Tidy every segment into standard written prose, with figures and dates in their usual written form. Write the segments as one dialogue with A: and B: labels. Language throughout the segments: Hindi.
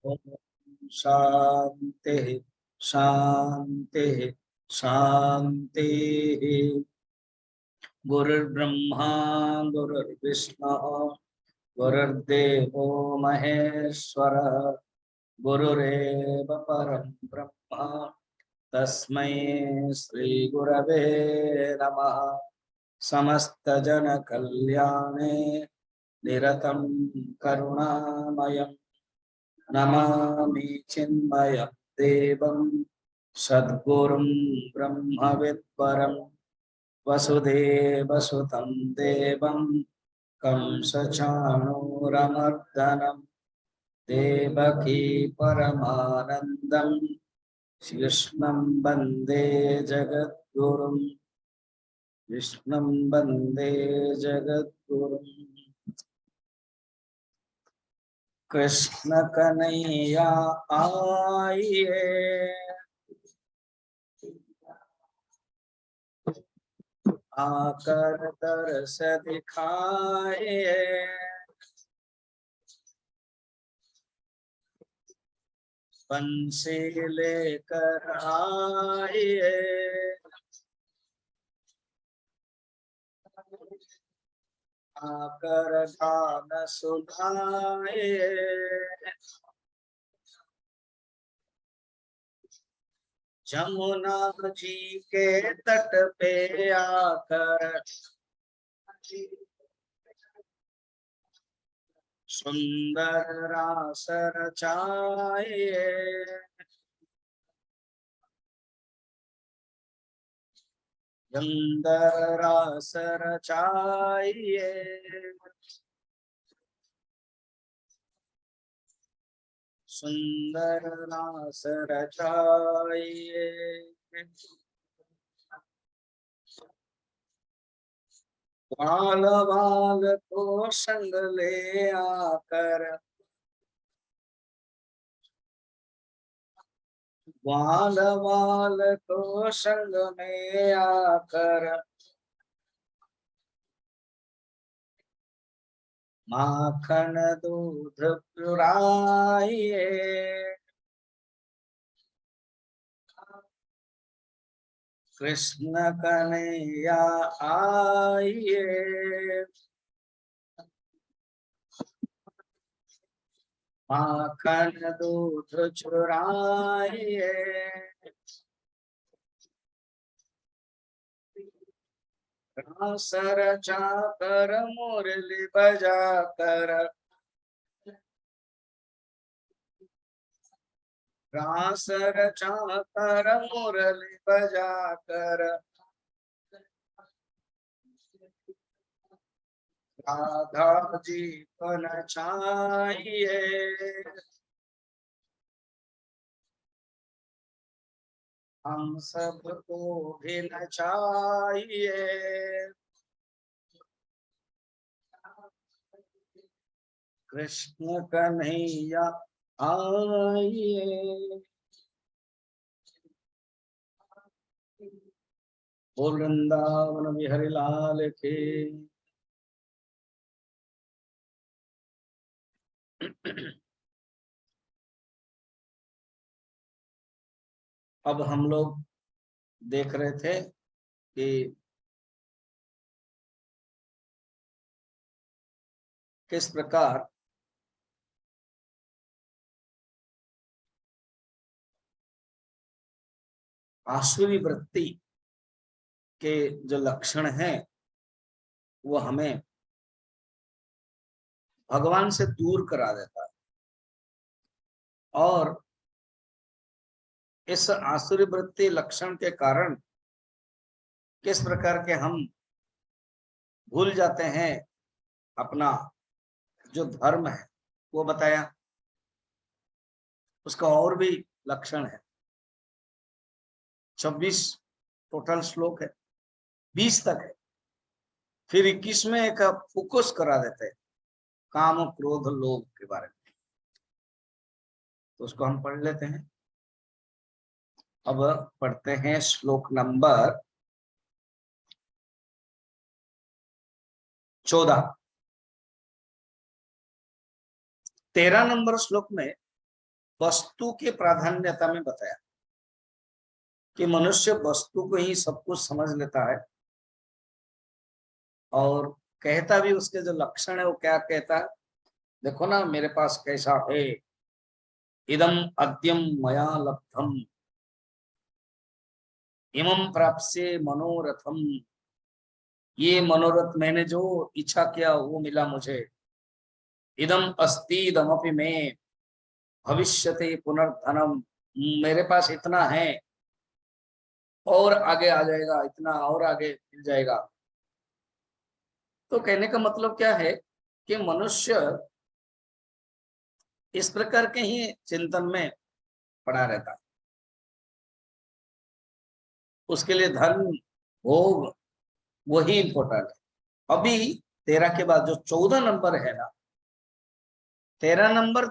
A: ओम शांति शांति शांति। गुरुर्ब्रह्मा गुरुर्विष्णु गुरुर्देवो महेश्वर गुरुरेव परं ब्रह्म तस्मै श्री गुरवे नमः। समस्त जन कल्याणे निरतं करुणामयम् नमामि चिन्मयं देवं सद्गुरुं ब्रह्मविद्वरं वसुदेवसुतं देवं कंसचाणूरमर्दनं देवकी परमानन्दं कृष्णं वन्दे जगद्गुरुं कृष्णं वन्दे जगद्गुरुम्। कृष्ण कन्हैया आइए आकर दर्श दिखाए बंसी लेकर आइए आकर गान सुनाए जमुना जी के तट पे आकर सुंदर रास रचाए सुंदर रास रचाए सुंदर रास रचाए। बाल बाल को संग ले आकर बाल बाल को संग में आकर माखन दूध पिलाइए कृष्ण कन्हैया आइए माखन दूध चुराइए रास रचाकर मुरली बजाकर रास रचाकर मुरली बजाकर राधा जी को नचाइए हम सबको भी नचाइए कृष्ण कन्हैया आइए। बोल वृंदावन बिहारी लाल के। अब हम लोग देख रहे थे कि किस प्रकार आसुरी वृत्ति के जो लक्षण हैं वो हमें भगवान से दूर करा देता है और इस आसुरी वृत्ति लक्षण के कारण किस प्रकार के हम भूल जाते हैं अपना जो धर्म है वो बताया। उसका और भी लक्षण है। 26 टोटल श्लोक है, 20 तक है, फिर 21 में एक फोकस करा देते हैं काम क्रोध लोभ के बारे में। तो उसको हम पढ़ लेते हैं। अब पढ़ते हैं श्लोक नंबर 14। 13 नंबर श्लोक में वस्तु के प्राधान्यता में बताया कि मनुष्य वस्तु को ही सब कुछ समझ लेता है, और कहता भी उसके जो लक्षण है वो क्या कहता है, देखो ना मेरे पास कैसा है, इदम अद्यम मया लब्धम इमं प्राप्स्ये मनोरथम, ये मनोरथ मैंने जो इच्छा किया वो मिला मुझे, इदम अस्ति इदमपि में भविष्यते पुनर्धनम, मेरे पास इतना है और आगे आ जाएगा, इतना और आगे मिल जाएगा। तो कहने का मतलब क्या है कि मनुष्य इस प्रकार के ही चिंतन में पड़ा रहता है, उसके लिए धन भोग वही इंपॉर्टेंट है। अभी 13 के बाद जो 14 नंबर है ना, 13 नंबर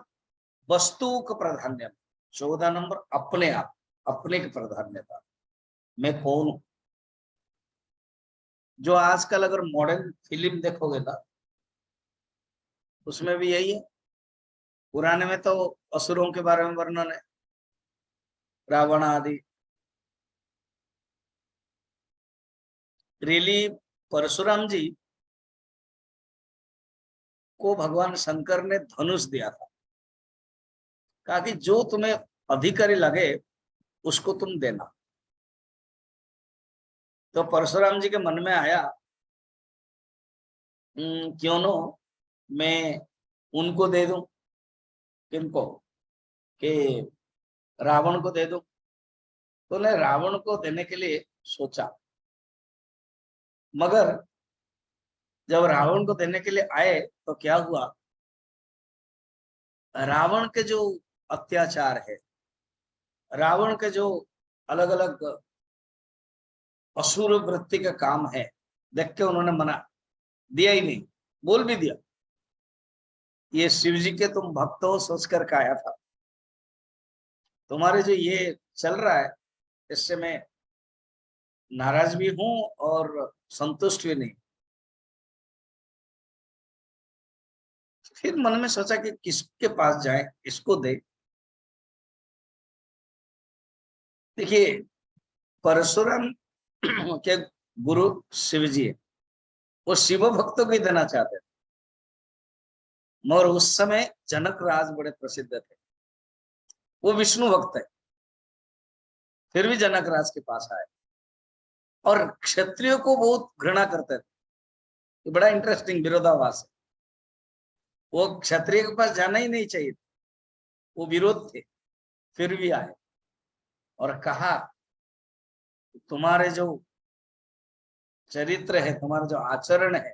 A: वस्तु का प्राधान्य, 14 नंबर अपने आप, अपने की प्राधान्यता, मैं कौन हूं। जो आजकल अगर मॉडर्न फिल्म देखोगे ना, उसमें भी यही है। पुराने में तो असुरों के बारे में वर्णन है, रावण आदि। रियली परशुराम जी को भगवान शंकर ने धनुष दिया था, कहा कि जो तुम्हें अधिकारी लगे उसको तुम देना। तो परशुराम जी के मन में आया, क्यों नो मैं उनको दे दूं, किनको, कि रावण को दे दूं। तो ने रावण को देने के लिए सोचा, मगर जब रावण को देने के लिए आए तो क्या हुआ, रावण के जो अत्याचार है, रावण के जो अलग अलग असुर वृत्ति का काम है, देख के उन्होंने मना दिया ही नहीं, बोल भी दिया, ये शिव जी के तुम भक्त हो सोच कर आया था, तुम्हारे जो ये चल रहा है इससे मैं नाराज भी हूं और संतुष्ट भी नहीं। फिर मन में सोचा कि किसके पास जाए, इसको दे। देखिए परशुराम के गुरु शिव जी है, वो शिव भक्तों को ही देना चाहते थे, मगर उस समय जनक राज बड़े प्रसिद्ध थे, वो विष्णु भक्त है, फिर भी जनक राज के पास आए और क्षत्रियो को बहुत घृणा करते थे। ये बड़ा इंटरेस्टिंग विरोधाभास है, वो क्षत्रिय के पास जाना ही नहीं चाहिए, वो विरोध थे, फिर भी आए और कहा तुम्हारे जो चरित्र है, तुम्हारा जो आचरण है,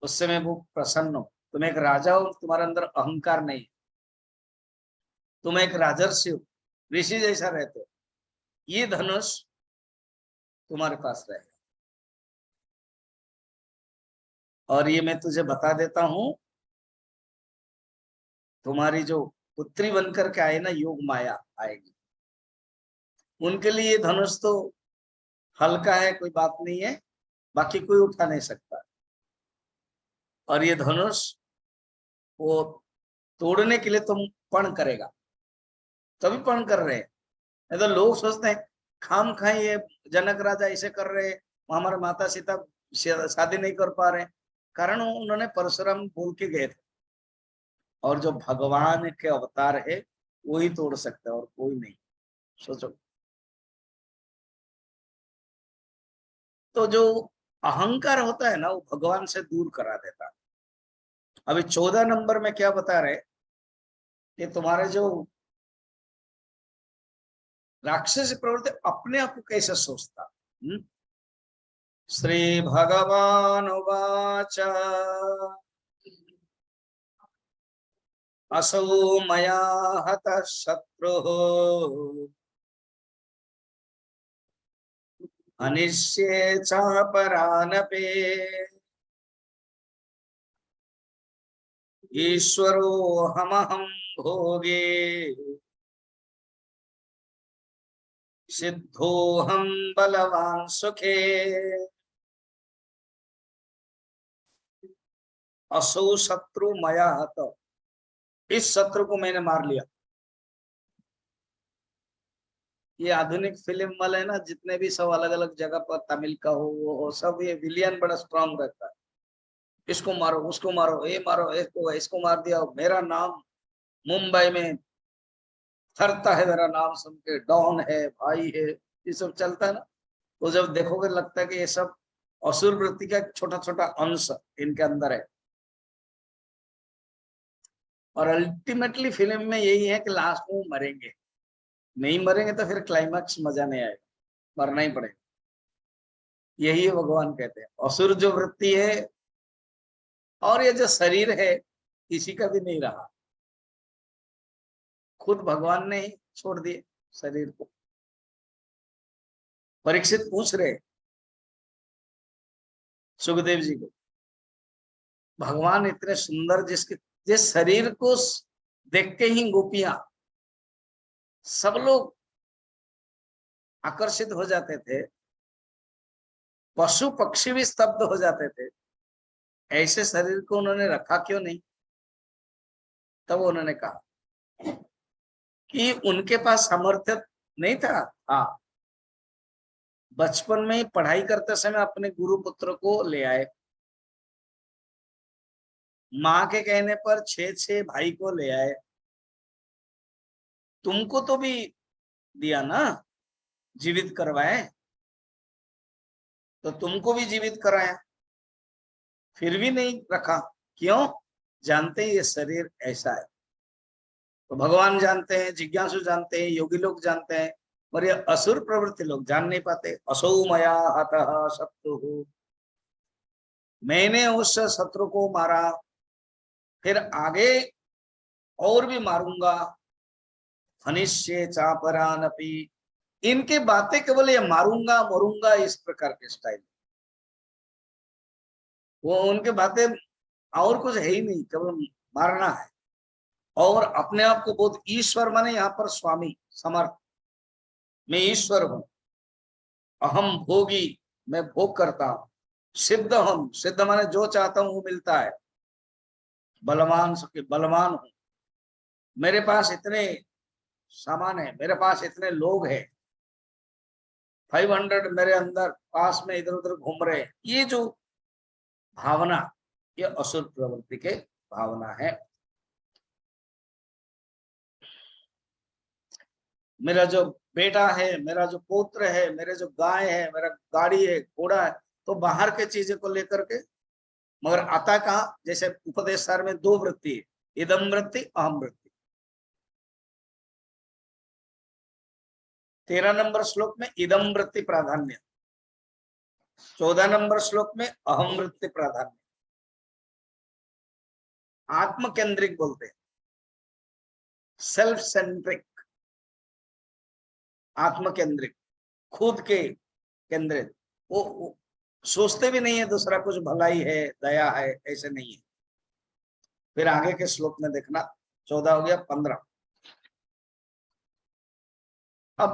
A: उससे मैं वो प्रसन्न हूं, तुम एक राजा हो, तुम्हारे अंदर अहंकार नहीं, तुम एक राजर्षि हो, ऋषि जैसा रहते हो, ये धनुष तुम्हारे पास रहेगा। और ये मैं तुझे बता देता हूं, तुम्हारी जो पुत्री बनकर के आए ना, योग माया आएगी, उनके लिए ये धनुष तो हल्का है, कोई बात नहीं है, बाकी कोई उठा नहीं सकता। और ये धनुष वो तोड़ने के लिए तुम पण करेगा, तभी पण कर रहे हैं। नहीं तो लोग सोचते हैं खाम खाई ये जनक राजा ऐसे कर रहे हैं, हमारे माता सीता शादी नहीं कर पा रहे, कारण उन्होंने परशुराम बोल के गए थे, और जो भगवान के अवतार है वही तोड़ सकता है और कोई नहीं। सोचो, तो जो अहंकार होता है ना, वो भगवान से दूर करा देता है। अभी 14 नंबर में क्या बता रहे कि तुम्हारे जो राक्षस प्रवृत्ति अपने आप को कैसे सोचता। श्री भगवान उवाच असौ मया हतः शत्रुः अनिष्ये चापरानपि ईश्वरोऽहमहं भोगे सिद्धोऽहं बलवान सुखे असौ शत्रु मया हत, इस शत्रु को मैंने मार लिया। ये आधुनिक फिल्म वाले ना जितने भी सब अलग अलग जगह पर तमिल का हो वो हो, सब ये विलियन बड़ा स्ट्रांग रहता है। इसको मारो उसको मारो ये मारो इसको मार दिया, मेरा नाम मुंबई में थरता है, मेरा नाम सुन के डॉन है भाई है, ये सब चलता है ना। तो जब देखोगे लगता है कि ये सब असुर वृत्ति का छोटा छोटा अंश इनके अंदर है। और अल्टीमेटली फिल्म में यही है कि लास्ट में मरेंगे, नहीं मरेंगे तो फिर क्लाइमैक्स मजा नहीं आएगा, मरना ही पड़ेगा। यही है भगवान कहते हैं असुर जो वृत्ति है और ये जो शरीर है किसी का भी नहीं रहा, खुद भगवान ने ही छोड़ दिए शरीर को। परीक्षित पूछ रहे सुखदेव जी को, भगवान इतने सुंदर जिसके जिस शरीर को देख के ही गोपियां सब लोग आकर्षित हो जाते थे, पशु पक्षी भी स्तब्ध हो जाते थे, ऐसे शरीर को उन्होंने रखा क्यों नहीं? तब उन्होंने कहा कि उनके पास सामर्थ्य नहीं था। हाँ, बचपन में ही पढ़ाई करते समय अपने गुरु पुत्र को ले आए, माँ के कहने पर 6 भाई को ले आए, तुमको तो भी दिया ना, जीवित करवाए तो तुमको भी जीवित कराया, फिर भी नहीं रखा क्यों? जानते हैं ये शरीर ऐसा है। तो भगवान जानते हैं, जिज्ञासु जानते हैं, योगी लोग जानते हैं, पर ये असुर प्रवृत्ति लोग जान नहीं पाते। असौ मया हतः शत्रु, मैंने उस शत्रु को मारा, फिर आगे और भी मारूंगा। हनिष्ये चापरानपि, इनके बातें केवल ये मारूंगा मरूंगा इस प्रकार के स्टाइल, वो उनके बातें और कुछ है ही नहीं, केवल मारना है। और अपने आप को बहुत ईश्वर माने, यहाँ पर स्वामी समर्थ, मैं ईश्वर हूं, अहम भोगी, मैं भोग करता हूं, सिद्ध हम, सिद्ध माने जो चाहता हूं वो मिलता है, बलवान सबके बलवान हूं, मेरे पास इतने सामान है, मेरे पास इतने लोग हैं, 500 मेरे अंदर पास में इधर उधर घूम रहे, ये जो भावना ये असुर प्रवृत्ति के भावना है। मेरा जो बेटा है, मेरा जो पुत्र है, मेरे जो गाय है, मेरा गाड़ी है, घोड़ा है, तो बाहर के चीजें को लेकर के, मगर आता कहा, जैसे उपदेश सार में 2 वृत्ति है, इदम वृत्ति अहम वृत्ति। 13 नंबर श्लोक में इदम वृत्ति प्राधान्य, 14 नंबर श्लोक में अहम वृत्ति प्राधान्य। आत्म केंद्रिक बोलते हैं, सेल्फ सेंट्रिक, आत्म केंद्रिक, खुद के केंद्रित, वो सोचते भी नहीं है दूसरा कुछ भलाई है दया है, ऐसे नहीं है। फिर आगे के श्लोक में देखना, 14 हो गया, 15। अब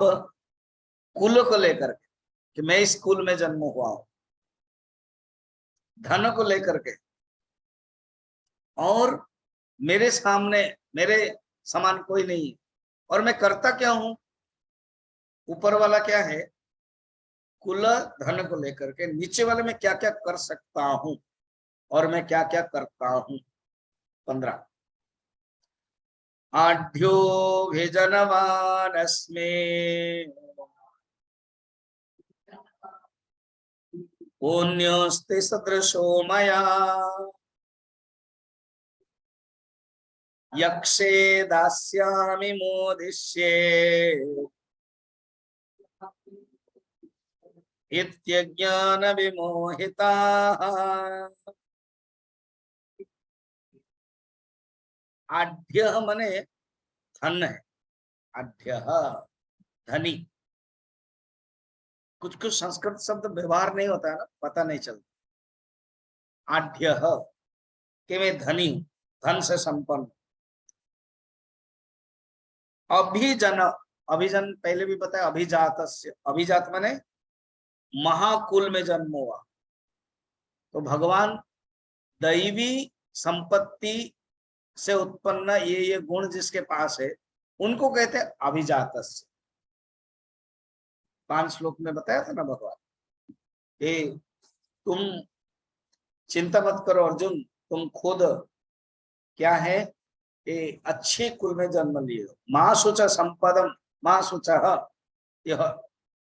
A: कुल को लेकर के कि मैं इस कुल में जन्म हुआ हूं, धन को लेकर के, और मेरे सामने मेरे समान कोई नहीं है, और मैं करता क्या हूं, ऊपर वाला क्या है, कुल धन को लेकर के, नीचे वाले में क्या क्या कर सकता हूं और मैं क्या क्या करता हूं। 15, आढ्योऽभिजनवानस्मि पुण्योऽस्ति सदृशो मया, यक्षे दास्यामि मोदिष्ये इत्यज्ञान विमोहिताः। आढ्य मने धन है, आढ्य धनी। कुछ कुछ संस्कृत शब्द व्यवहार नहीं होता है ना, पता नहीं चलता। आढ्य कि मैं धनी हूं, धन से संपन्न। अभिजन, अभिजन पहले भी बताया, अभिजात, अभिजात माने महाकुल में जन्म हुआ। तो भगवान दैवी संपत्ति से उत्पन्न ये गुण जिसके पास है उनको कहते हैं अभिजातस्य। 5 श्लोक में बताया था ना भगवान, ये तुम चिंता मत करो अर्जुन, तुम खुद क्या है, ये अच्छे कुल में जन्म लिए हो। माँ सोचा संपदम, माँ सोचा यह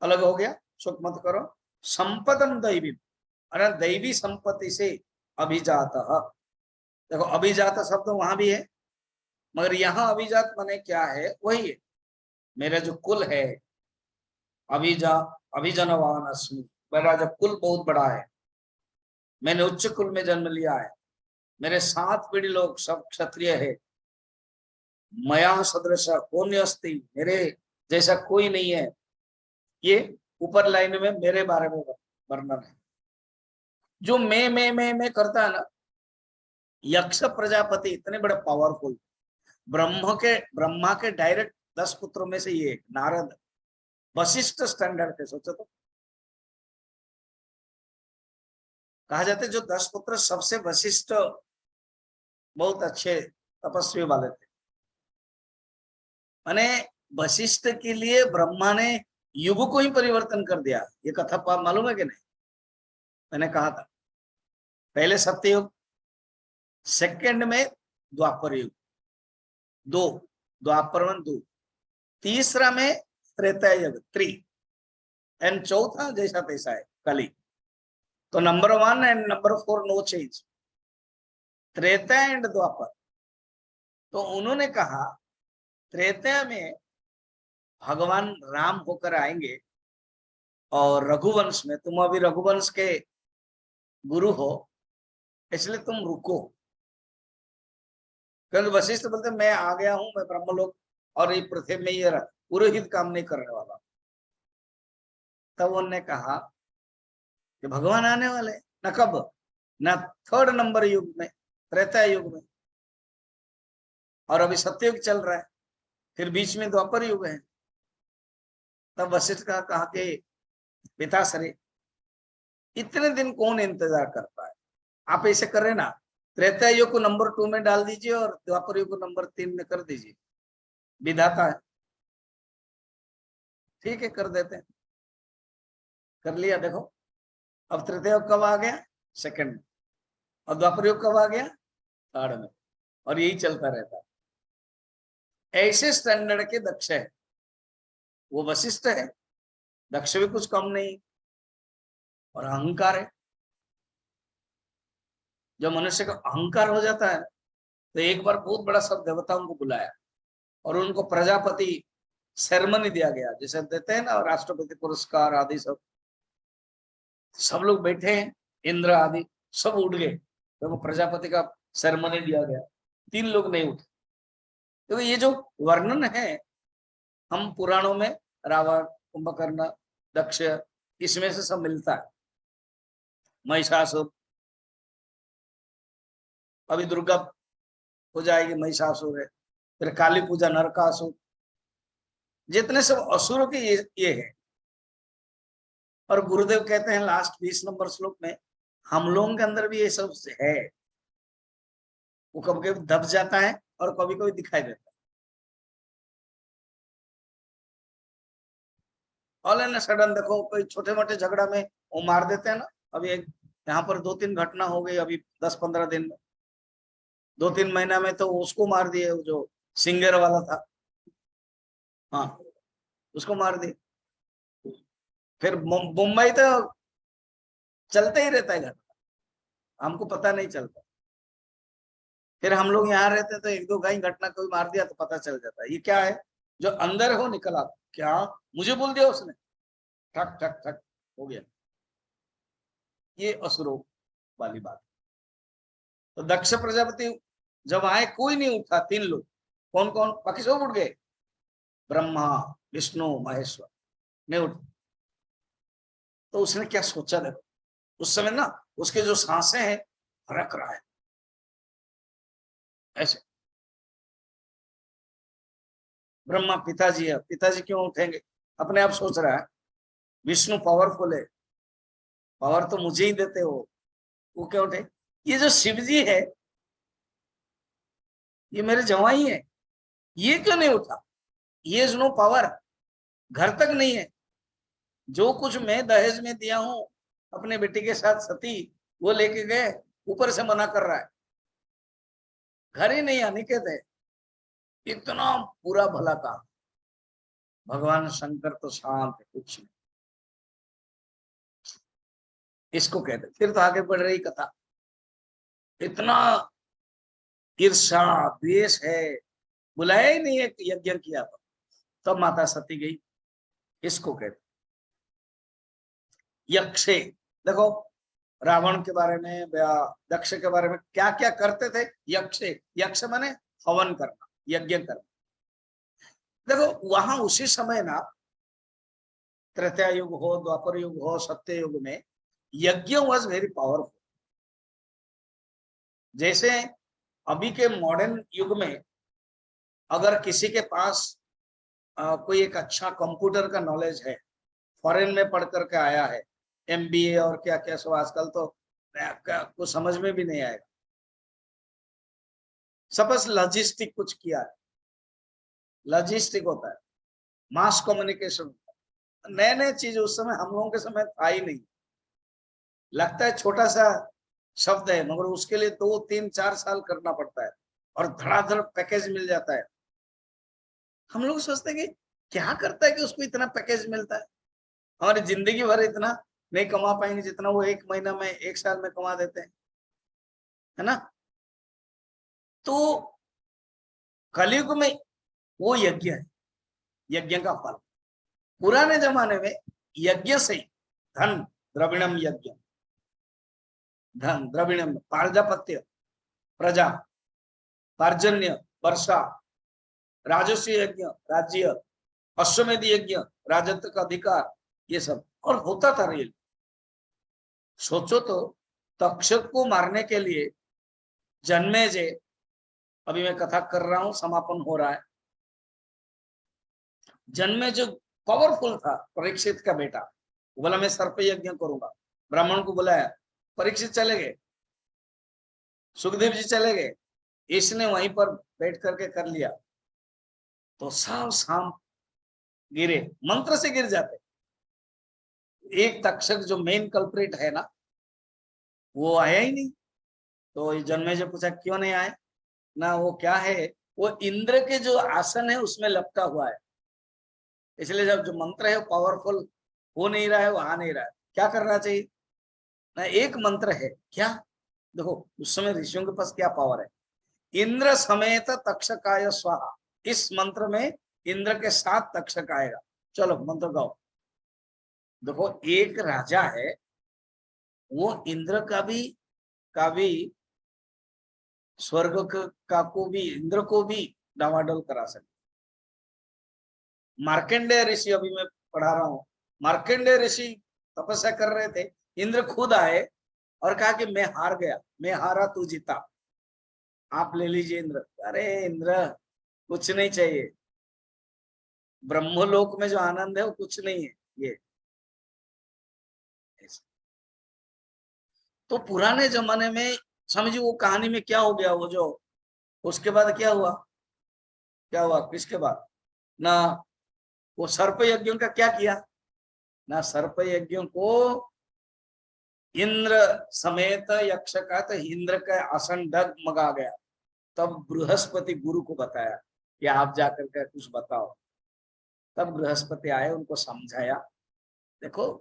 A: अलग हो गया, शोक मत करो। संपदम दैवी, अरे दैवी संपत्ति से अभिजात। देखो अभिजात शब्द वहां भी है, मगर यहाँ अभिजात माने क्या है, वही है, मेरा जो कुल है अभिजनवान अस्मि, मेरा जो कुल बहुत बड़ा है, मैंने उच्च कुल में जन्म लिया है, मेरे 7 पीढ़ी लोग सब क्षत्रिय है, मया सदृश कौन अस्ति, मेरे जैसा कोई नहीं है। ये ऊपर लाइन में मेरे बारे में वर्णन है। जो मैं करता है ना, यक्ष प्रजापति इतने बड़े पावरफुल, ब्रह्मा के डायरेक्ट 10 पुत्रों में से ये नारद वशिष्ठ स्टैंडर्ड के, सोचो तो। कहा जाता है जो 10 पुत्र सबसे वशिष्ठ, बहुत अच्छे तपस्वी वाले थे। माने वशिष्ठ के लिए ब्रह्मा ने युग को ही परिवर्तन कर दिया। ये कथा मालूम है कि नहीं? मैंने कहा था पहले सत्ययुग, सेकंड में द्वापर युग, 2 द्वापर 2, तीसरा में त्रेता युग 3, एंड चौथा जैसा तैसा है कली। तो number 1 and number 4 no change, Treta and Dwapar. तो उन्होंने कहा त्रेता में भगवान राम होकर आएंगे, और रघुवंश में तुम अभी रघुवंश के गुरु हो, इसलिए तुम रुको। क्योंकि वशिष्ठ बोलते मैं आ गया हूं, मैं ब्रह्मलोक और ये पृथ्वी में ये पुरोहित काम नहीं करने वाला। तब उन्होंने कहा कि भगवान आने वाले, न कब, न 3rd नंबर युग में, त्रेता युग में, और अभी सत्ययुग चल रहा है, फिर बीच में द्वापर युग है। तब वशिष्ठ का कहा कि पिताश्री इतने दिन कौन इंतजार करता है, आप ऐसे कर रहे ना, त्रेता युग को नंबर 2 में डाल दीजिए और द्वापर युग को नंबर 3 में कर दीजिए, विधाता है। ठीक है कर देते हैं, कर लिया। देखो अब तृतीय युग कब आ गया, 2nd में, और द्वापर युग कब आ गया, 3rd में, और यही चलता रहता है। ऐसे स्टैंडर्ड के दक्ष है, वो वशिष्ठ है, दक्ष भी कुछ कम नहीं, और अहंकार है। जब मनुष्य का अहंकार हो जाता है तो एक बार बहुत बड़ा सब देवताओं को बुलाया और उनको प्रजापति सेरेमनी दिया गया, जैसे देते हैं ना राष्ट्रपति पुरस्कार आदि, सब लोग बैठे हैं, इंद्र आदि सब उठ गए, तो वो प्रजापति का सेरेमनी दिया गया, 3 लोग नहीं उठे। तो ये जो वर्णन है हम पुराणों में, रावण, कुंभकर्ण, दक्ष, इसमें से सब मिलता है। महिषासुर, अभी दुर्गा पूजा आएगी, महिषासुर है, फिर काली पूजा नरकासुर, जितने सब असुरों के ये है। और गुरुदेव कहते हैं लास्ट 20 नंबर श्लोक में, हम लोगों के अंदर भी ये सब है, वो कभी कभी दब जाता है और कभी कभी दिखाई देता है। ऑल एंड सडन देखो कोई छोटे मोटे झगड़ा में वो मार देते हैं ना। अभी एक यहाँ पर 2-3 घटना हो गई अभी 10-15 दिन में, 2-3 महीना में, तो उसको मार दिए, जो सिंगर वाला था, हाँ उसको मार दिए। फिर मुंबई तो चलते ही रहता है घटना, हमको पता नहीं चलता। फिर हम लोग यहाँ रहते हैं तो 1-2 कहीं घटना कोई मार दिया तो पता चल जाता है। ये क्या है, जो अंदर हो निकल आता, क्या मुझे बोल दिया उसने, ठक ठक ठक हो गया। ये असुरों वाली बात। तो दक्ष प्रजापति जब आए कोई नहीं उठा, 3 लोग, कौन कौन, बाकी सब उठ गए, ब्रह्मा विष्णु महेश्वर नहीं उठ। तो उसने क्या सोचा, देखो उस समय ना उसके जो सांसें हैं फरक रहा है ऐसे। ब्रह्मा पिताजी है, पिताजी क्यों उठेंगे, अपने आप सोच रहा है, विष्णु पावरफुल है, पावर तो मुझे ही देते हो, वो क्या उठे। ये जो शिव जी है ये मेरे जवाई है, ये क्यों नहीं उठा, ये इज नो पावर, घर तक नहीं है। जो कुछ मैं दहेज में दिया हूं अपने बेटी के साथ सती, वो लेके गए, ऊपर से मना कर रहा है, घर ही नहीं आने के थे। इतना पूरा भला काम। भगवान शंकर तो शांत है, कुछ नहीं। इसको कहते। फिर तो आगे बढ़ रही कथा। इतना ईर्षा द्वेष है, बुलाया ही नहीं, एक यज्ञ किया था। तब माता सती गई। इसको कहते यक्षे। देखो रावण के बारे में या दक्ष के बारे में क्या क्या करते थे यक्षे। यक्ष माने हवन करना, यज्ञ करना। देखो वहां उसी समय ना, त्रेता युग हो, द्वापर युग हो, सत्य युग में यज्ञ वॉज वेरी पावरफुल। जैसे अभी के मॉडर्न युग में अगर किसी के पास कोई एक अच्छा कंप्यूटर का नॉलेज है, फॉरेन में पढ़ करके आया है, एमबीए और क्या क्या सब, आजकल तो कुछ समझ में भी नहीं आएगा। सपोज लॉजिस्टिक कुछ किया है, लॉजिस्टिक होता है, मास कम्युनिकेशन, नए नए चीज उस समय हम लोगों के समय था ही नहीं। लगता है छोटा सा शब्द है, मगर उसके लिए 2 3 4 साल करना पड़ता है और धड़ाधड़ पैकेज मिल जाता है। हम लोग सोचते हैं कि क्या करता है कि उसको इतना पैकेज मिलता है। हमारी जिंदगी भर इतना नहीं कमा पाएंगे जितना वो 1 महीना में, 1 साल में कमा देते हैं, है ना। तो कलयुग में वो यज्ञ है, यज्ञ का फल। पुराने जमाने में यज्ञ से धन, द्रविणम यज्ञ, धन द्रविणम, पार्जापत्य, प्रजा, पार्जन्य, वर्षा, राजस्व यज्ञ, राज्य, अश्वमेध यज्ञ, राजत्व का अधिकार, ये सब और होता था रियल। सोचो तो, तक्षक को मारने के लिए जन्मेजय, अभी मैं कथा कर रहा हूं, समापन हो रहा है। जन्मेजय पावरफुल था, परीक्षित का बेटा। बोला मैं सर्प यज्ञ करूंगा। ब्राह्मण को बुलाया, परीक्षित चले गए, सुखदेव जी चले गए, इसने वहीं पर बैठ करके कर लिया। तो सब सांप गिरे, मंत्र से गिर जाते। एक तक्षक जो मेन कल्प्रिट है ना, वो आया ही नहीं। तो जन्मेजय पूछा क्यों नहीं आए ना, वो क्या है, वो इंद्र के जो आसन है उसमें लपटा हुआ है, इसलिए जब जो मंत्र है वो पावरफुल हो नहीं रहा है, वो आ नहीं रहा है। क्या करना चाहिए ना, एक मंत्र है क्या, देखो उस समय ऋषियों के पास क्या पावर है। इंद्र समेत तक्षकाय स्वाहा, इस मंत्र में इंद्र के साथ तक्षक आएगा। चलो मंत्र गाओ। देखो एक राजा है, वो इंद्र का भी स्वर्ग का को भी, इंद्र को भी डावाडोल करा सकते। मार्कंडेय ऋषि, अभी मैं पढ़ा रहा हूं, मार्कंडेय ऋषि तपस्या कर रहे थे, इंद्र खुद आए और कहा कि मैं हार गया, मैं हारा तू जीता, आप ले लीजिए इंद्र। अरे इंद्र कुछ नहीं चाहिए, ब्रह्मलोक में जो आनंद है वो कुछ नहीं है ये। तो पुराने जमाने में समझिए वो कहानी में क्या हो गया, वो जो उसके बाद क्या हुआ, क्या हुआ किसके बाद ना, वो सर्प यज्ञों का क्या किया ना, सर्प यज्ञों को इंद्र समेत यक्ष का, तो इंद्र का आसन डगमगा गया। तब बृहस्पति गुरु को बताया कि आप जाकर के कुछ बताओ। तब बृहस्पति आए, उनको समझाया। देखो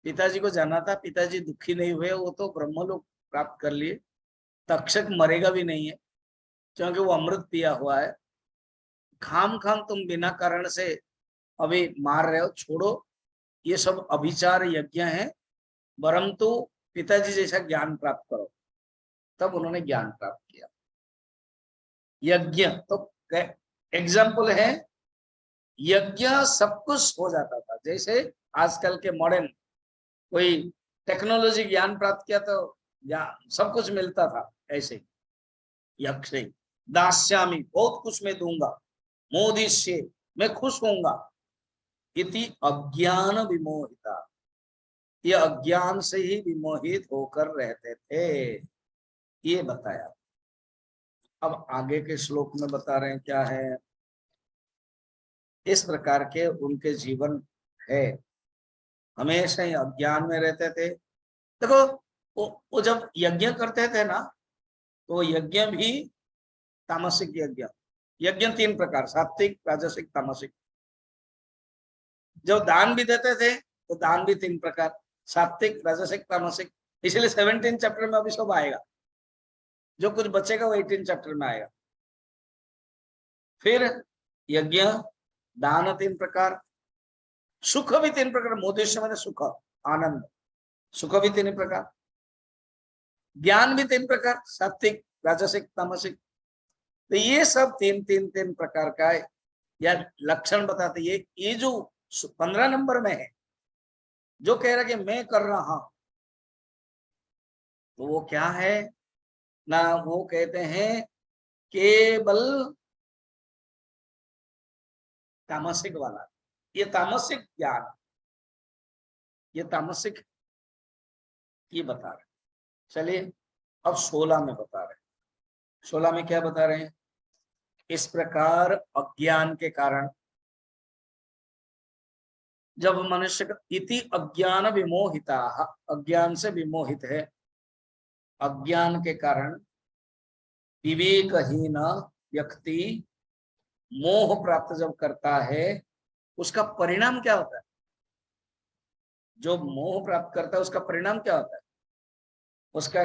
A: पिताजी को जाना था, पिताजी दुखी नहीं हुए, वो तो ब्रह्मलोक प्राप्त कर लिए। तक्षक मरेगा भी नहीं है क्योंकि वो अमृत पिया हुआ है। खाम खाम तुम बिना कारण से अभी मार रहे हो, छोड़ो, ये सब अभिचार यज्ञ है, परंतु पिताजी जैसा ज्ञान प्राप्त करो। तब उन्होंने ज्ञान प्राप्त किया। यज्ञ तो एग्जाम्पल है, यज्ञ सब कुछ हो जाता था। जैसे आजकल के मॉडर्न कोई टेक्नोलॉजी ज्ञान प्राप्त किया तो सब कुछ मिलता था, ऐसे यक्ष दास्यामी, बहुत कुछ मैं दूंगा, मोदिष्य मैं खुश होऊंगा, इति अज्ञान विमोहिता, ये अज्ञान से ही विमोहित होकर रहते थे, ये बताया। अब आगे के श्लोक में बता रहे हैं क्या है। इस प्रकार के उनके जीवन है। हमेशा ही अज्ञान में रहते थे। देखो वो जब यज्ञ करते थे ना, तो यज्ञ भी तामसिक यज्ञ, यज्ञ 3 प्रकार, सात्विक, राजसिक, तामसिक। जब दान भी देते थे तो दान भी 3 प्रकार, सात्विक, राजसिक, तामसिक। इसलिए 17 चैप्टर में अभी सब आएगा, जो कुछ बचेगा वो 18 चैप्टर में आएगा। फिर यज्ञ, दान 3 प्रकार, सुख भी 3 प्रकार, मोदेश मैंने सुख, आनंद, सुख भी 3 प्रकार, ज्ञान भी 3 प्रकार, सात्विक, राजसिक, तामसिक। तो ये सब 3 प्रकार का या लक्षण बताते। ये जो 15 नंबर में है, जो कह रहा कि मैं कर रहा हूं, तो वो क्या है ना, वो कहते हैं केवल तामसिक वाला। ये तामसिक ज्ञान, ये तामसिक ये बता रहे। चलिए अब 16 में बता रहे हैं। 16 में क्या बता रहे हैं? इस प्रकार अज्ञान के कारण जब मनुष्य का इति अज्ञान विमोहिता, अज्ञान से विमोहित है, अज्ञान के कारण विवेकहीन व्यक्ति मोह प्राप्त जब करता है, उसका परिणाम क्या होता है? जो मोह प्राप्त करता है उसका परिणाम क्या होता है? उसका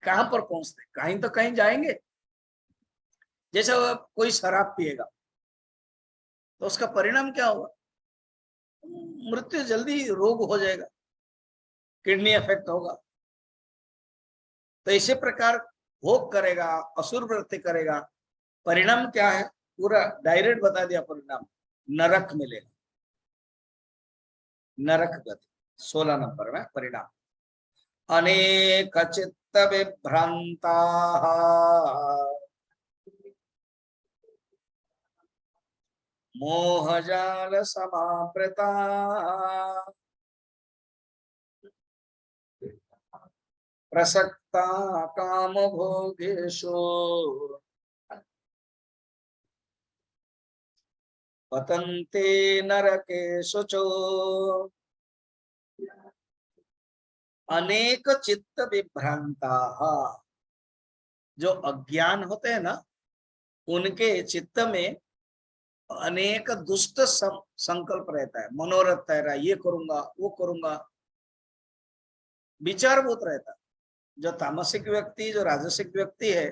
A: कहां पर पहुंचते, कहीं तो कहीं जाएंगे। जैसे कोई शराब पिएगा तो उसका परिणाम क्या होगा? मृत्यु, जल्दी रोग हो जाएगा, किडनी इफेक्ट होगा। तो इसी प्रकार भोग करेगा, असुर वृत्ति करेगा, परिणाम क्या है? पूरा डायरेक्ट बता दिया, परिणाम नरक मिलेगा, नरक गति। 16 नंबर में परिणाम, अनेक चित्त विभ्रांता मोहजाल समावृता प्रसक्ता काम भोगेशु पतन्ते नरकेषु च। अनेक चित्त विभ्रांता, जो अज्ञान होते हैं ना, उनके चित्त में अनेक दुष्ट संकल्प रहता है, मनोरथ रहता है, ये करूंगा वो करूंगा, विचार बहुत रहता है। जो तामसिक व्यक्ति, जो राजसिक व्यक्ति है,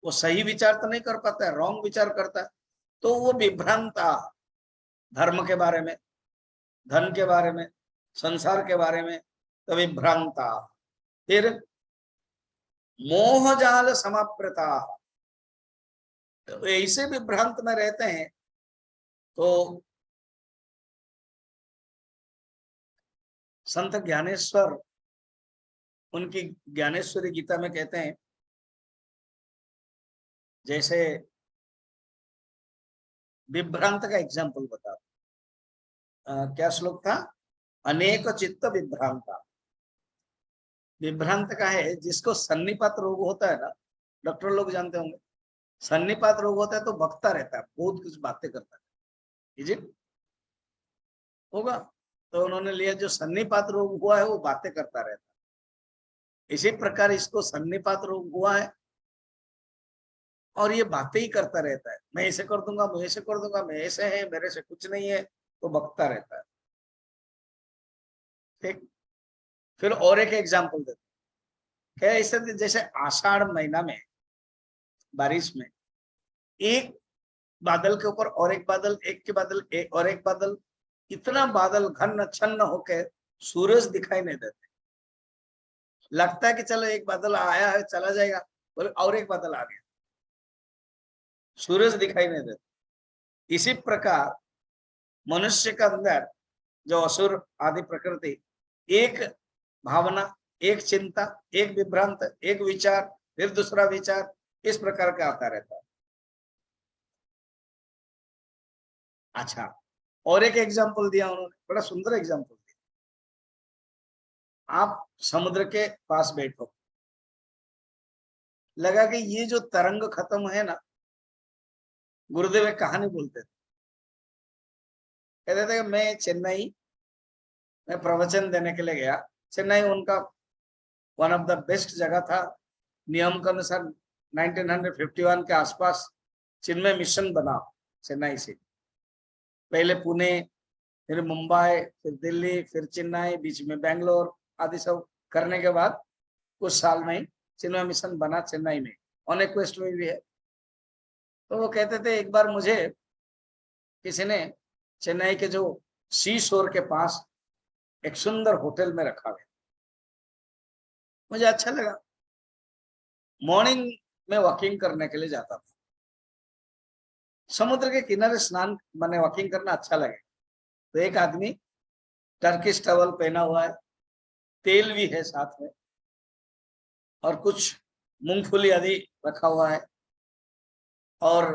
A: वो सही विचार तो नहीं कर पाता है, रॉन्ग विचार करता है। तो वो विभ्रांता, धर्म के बारे में, धन के बारे में, संसार के बारे में, तो विभ्रांता। फिर मोहजाल समाप्रता, तो ऐसे विभ्रांत में रहते हैं। तो संत ज्ञानेश्वर उनकी ज्ञानेश्वरी गीता में कहते हैं, जैसे विभ्रांत का एग्जाम्पल बता, क्या श्लोक था? अनेक चित्त विभ्रांता। विभ्रांत का है जिसको सन्निपात रोग होता है ना, डॉक्टर लोग जानते होंगे, सन्निपात रोग होता है तो बकता रहता है, बहुत कुछ बातें करता है, इजिप्ट होगा। तो उन्होंने लिया जो सन्निपात रोग हुआ है वो बातें करता रहता है। इसी प्रकार इसको सन्निपात रोग हुआ है और ये बातें ही करता रहता है, मैं ऐसे कर दूंगा, मैं ऐसे कर दूंगा, मैं ऐसे है, मेरे से कुछ नहीं है, तो बकता रहता है। ठीक। फिर और एक एग्जाम्पल देते, क्या ऐसे जैसे आषाढ़ महीना में बारिश में एक बादल के ऊपर और एक बादल, एक के बादल एक और एक बादल, इतना बादल घन छन्न होकर सूरज दिखाई नहीं देते। लगता है कि चलो एक बादल आया है चला जाएगा, बोले और एक बादल आ गया, सूरज दिखाई नहीं देता। इसी प्रकार मनुष्य के अंदर जो असुर आदि प्रकृति, एक भावना, एक चिंता, एक विभ्रांत, एक विचार, फिर दूसरा विचार, इस प्रकार का आता रहता है। अच्छा, और एक एग्जाम्पल दिया उन्होंने, बड़ा सुंदर एग्जाम्पल दिया। आप समुद्र के पास बैठो, लगा कि ये जो तरंग खत्म है ना, गुरुदेव एक कहानी बोलते थे, कहते थे कि मैं चेन्नई मैं प्रवचन देने के लिए गया चेन्नई। उनका वन ऑफ द बेस्ट जगह था। नियम के अनुसार 1951 के आसपास चिन्मय मिशन बना चेन्नई से। पहले पुणे, फिर मुंबई, फिर दिल्ली, फिर चेन्नई, बीच में बेंगलोर आदि सब करने के बाद कुछ साल में चिन्मय मिशन बना चेन्नई में। ऑन क्वेस्ट में भी है। तो वो कहते थे एक बार मुझे किसी ने चेन्नई के जो सी शोर के पास एक सुंदर होटल में रखा गया। मुझे अच्छा लगा। मॉर्निंग में वॉकिंग करने के लिए जाता था। समुद्र के किनारे स्नान माने वॉकिंग करना अच्छा लगे। तो एक आदमी टर्किश टॉवल पहना हुआ है, तेल भी है साथ में, और कुछ मूंगफली आदि रखा हुआ है, और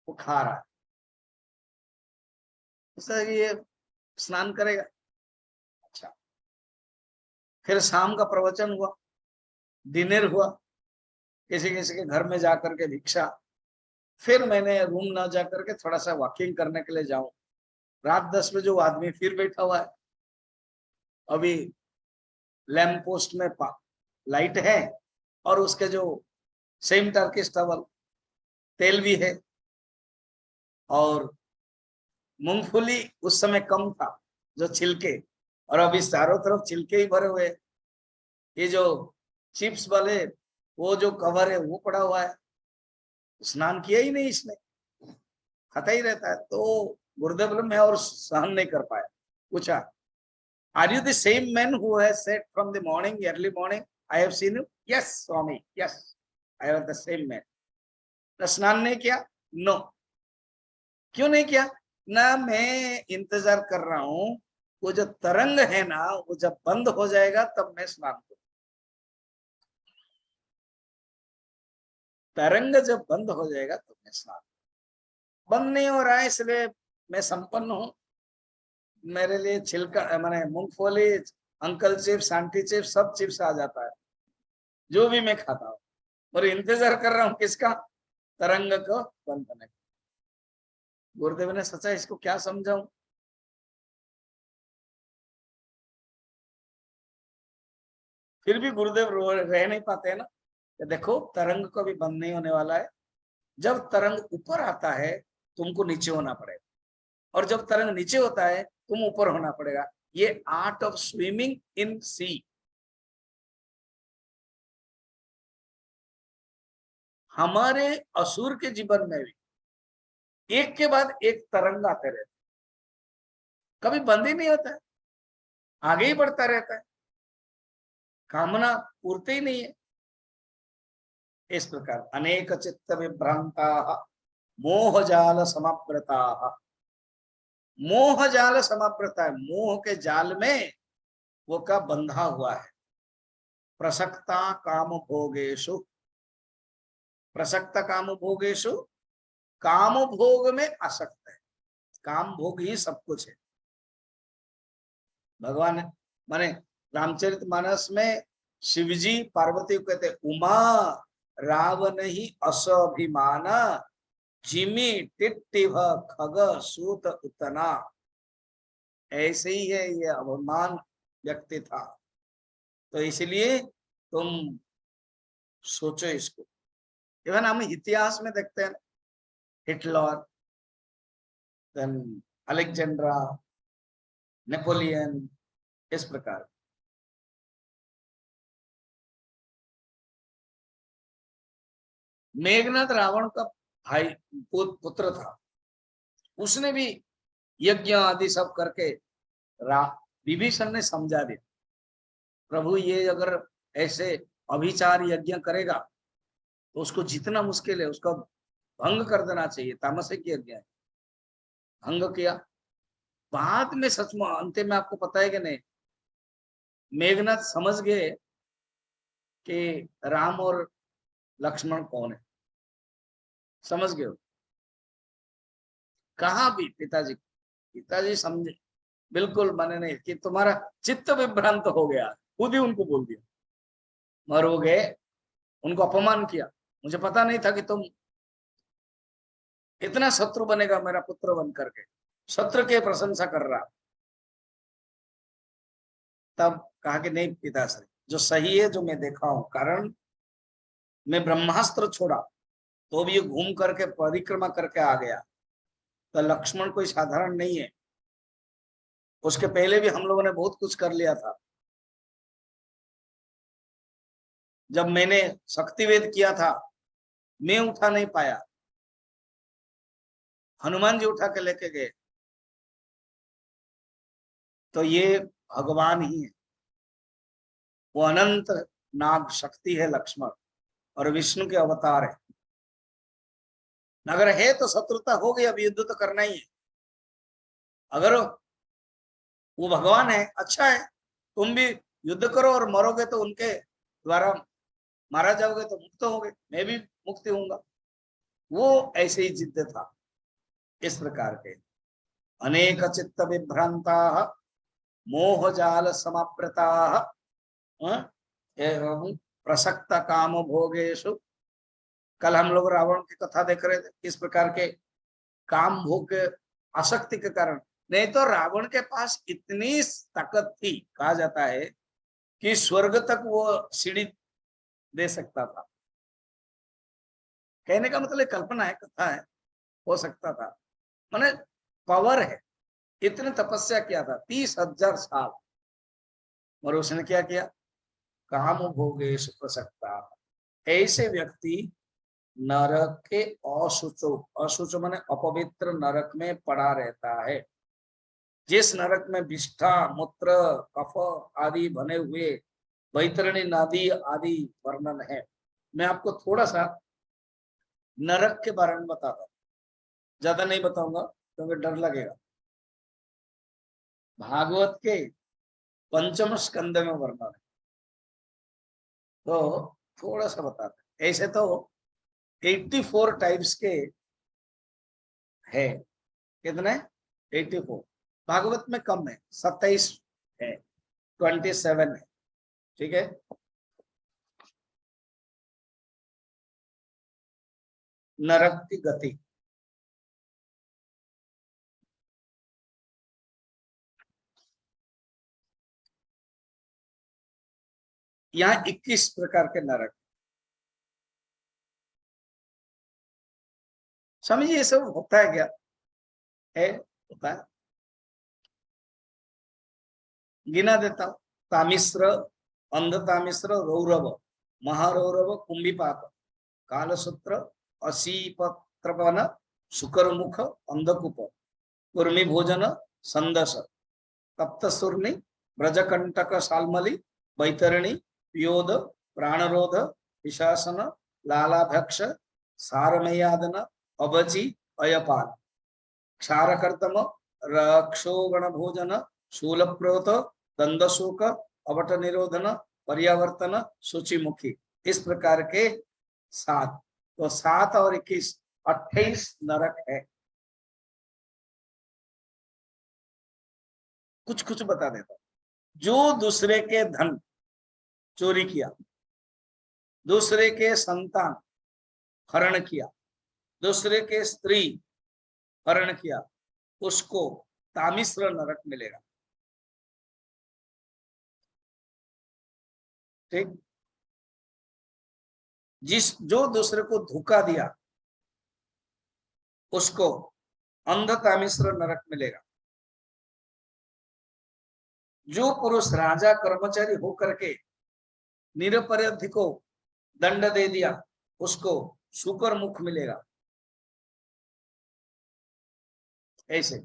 A: वो खा रहा है। ये स्नान करेगा। अच्छा, फिर शाम का प्रवचन हुआ, डिनर हुआ, किसी किसी के घर में जाकर के भिक्षा। फिर मैंने रूम ना जाकर के थोड़ा सा वॉकिंग करने के लिए जाऊं। रात 10 बजे वो आदमी फिर बैठा हुआ है। अभी लैंप पोस्ट में लाइट है, और उसके जो सेम टर्किश टॉवल, तेल भी है, और मूंगफली उस समय कम था जो छिलके, और अभी चारों तरफ छिलके ही भरे हुए। ये जो चिप्स वाले वो जो कवर है वो पड़ा हुआ है। स्नान किया ही नहीं इसने, खाता ही रहता है। तो गुरुदेव बोले मैं और सहन नहीं कर पाया। पूछा, are you the same man who has set from the morning, early morning I have seen you? Yes Swami, yes I am the same man. स्नान नहीं किया? नो। क्यों नहीं किया? ना, मैं इंतजार कर रहा हूं वो जो तरंग है ना, वो जब बंद हो जाएगा तब मैं स्नान करूं। तरंग जब बंद हो जाएगा तब मैं स्नान। बंद नहीं हो रहा है, इसलिए मैं संपन्न हूं। मेरे लिए छिलका माने मूंगफली, अंकल चिप्स, आंटी चिप्स, सब चिप्स आ जाता है, जो भी मैं खाता हूँ। और इंतजार कर रहा हूँ किसका? तरंग को बंद करने। गुरुदेव ने सोचा इसको क्या समझाऊं। फिर भी गुरुदेव रह नहीं पाते हैं ना। कि देखो तरंग को भी बंद नहीं होने वाला है। जब तरंग ऊपर आता है तुमको नीचे होना पड़ेगा, और जब तरंग नीचे होता है तुम ऊपर होना पड़ेगा। ये आर्ट ऑफ स्विमिंग इन सी। हमारे असुर के जीवन में भी एक के बाद एक तरंग आते रहते, कभी बंद ही नहीं होता है, आगे ही बढ़ता रहता है, कामना पूर्ति ही नहीं है। इस प्रकार अनेक चित्त विभ्रांता मोह जाल समाप्रता। मोह जाल समाप्रता है, मोह के जाल में वो का बंधा हुआ है। प्रसक्ता काम भोगेशु, प्रसक्त काम भोगेशु, काम भोग में आसक्त है। काम भोग ही सब कुछ है। भगवान माने रामचरितमानस में शिवजी पार्वती को कहते उमा रावण ही असभिमान, जिमी टिट्टिभ खग सूत उतना। ऐसे ही है, ये अभिमान व्यक्ति था। तो इसलिए तुम सोचो इसको। इवन हम इतिहास में देखते हैं, हिटलर, देन अलेक्जेंड्रा, नेपोलियन, इस प्रकार। मेघनाथ रावण का भाई पुत्र था। उसने भी यज्ञ आदि सब करके विभीषण ने समझा दिया, प्रभु ये अगर ऐसे अभिचार यज्ञ करेगा तो उसको जितना मुश्किल है उसका भंग कर देना चाहिए। तामसिक यज्ञ है, भंग किया। बाद में सच में अंतिम में आपको पता है कि नहीं, मेघनाथ समझ गए कि राम और लक्ष्मण कौन है। समझ गए। कहा भी पिताजी समझे बिल्कुल, माने नहीं कि तुम्हारा चित्त विभ्रांत हो गया। खुद ही उनको बोल दिया, मरोगे। उनको अपमान किया। मुझे पता नहीं था कि तुम इतना शत्रु बनेगा मेरा पुत्र बन करके। शत्रु की प्रशंसा कर रहा। तब कहा कि नहीं पिताश्री, जो सही है, जो मैं देखा हूं, कारण मैं ब्रह्मास्त्र छोड़ा तो भी ये घूम करके परिक्रमा करके आ गया, तो लक्ष्मण कोई साधारण नहीं है। उसके पहले भी हम लोगों ने बहुत कुछ कर लिया था। जब मैंने शक्तिवेद किया था, मैं उठा नहीं पाया, हनुमान जी उठा के लेके गए। तो ये भगवान ही है, वो अनंत नाग शक्ति है लक्ष्मण, और विष्णु के अवतार है। अगर है तो शत्रुता हो गई, अब युद्ध तो करना ही है। अगर वो भगवान है, अच्छा है, तुम भी युद्ध करो, और मरोगे तो उनके द्वारा मारा जाओगे तो मुक्त होगे, मैं भी मुक्ति होऊंगा। वो ऐसे ही जिद्द था। इस प्रकार के अनेक चित्त विभ्रांता मोह जाल समाप्रता एवं प्रसक्त काम भोगेशु। कल हम लोग रावण की कथा देख रहे थे, किस प्रकार के काम भोग के आसक्ति के कारण। नहीं तो रावण के पास इतनी ताकत थी, कहा जाता है कि स्वर्ग तक वो सीढ़ी दे सकता था। कहने का मतलब कल्पना है, कथा है, हो सकता था, माने पावर है। इतने तपस्या किया था 30,000 साल, और उसने क्या किया, काम भोगेश प्रसक्ता। ऐसे व्यक्ति नरक के अशुचो, अशुचो माने अपवित्र नरक में पड़ा रहता है। जिस नरक में विष्ठा, मूत्र, कफ आदि बने हुए वैतरणी नदी आदि वर्णन है। मैं आपको थोड़ा सा नरक के बारे में बताता हूँ, ज्यादा नहीं बताऊंगा क्योंकि डर लगेगा। भागवत के पंचम स्कंद में वर्णन है, तो थोड़ा सा बताते हैं। ऐसे तो 84 टाइप्स के है। कितने? 84। भागवत में कम है, 27 है, 27 है। ठीक है। नरक की गति, यहाँ 21 प्रकार के नरक। समझिए ये सब होता है क्या? है, होता है। गिना देता हूं। तामिश्र, अंध तामिश्र, रौरव, महारौरव, कुंभीपाक, कालसूत्र, असीपत्रपन, शुकरमुख, अंधकूप, कुर्मी भोजन, संदस, तप्तसूर्णि, ब्रजकंटक सालमलि, बैतरणी, पियोद, प्राणरोध, विशासन, लालाभक्ष, सारमयादन, अबची, अयपान, क्षारकर्तम, रक्षोगण भोजन, शूलप्रोत, दंदशोक, अवट निरोधन, पर्यावर्तन, सूचिमुखी। इस प्रकार के 7। तो 7 और 21, 28 नरक है। कुछ कुछ बता देता हूं। जो दूसरे के धन चोरी किया, दूसरे के संतान हरण किया, दूसरे के स्त्री हरण किया, उसको तामिश्र नरक मिलेगा। ठीक। जो दूसरे को धोखा दिया, उसको अंध तामिश्र नरक मिलेगा। जो पुरुष राजा कर्मचारी होकर के निरपराधी को दंड दे दिया, उसको शुकर मुख मिलेगा। ऐसे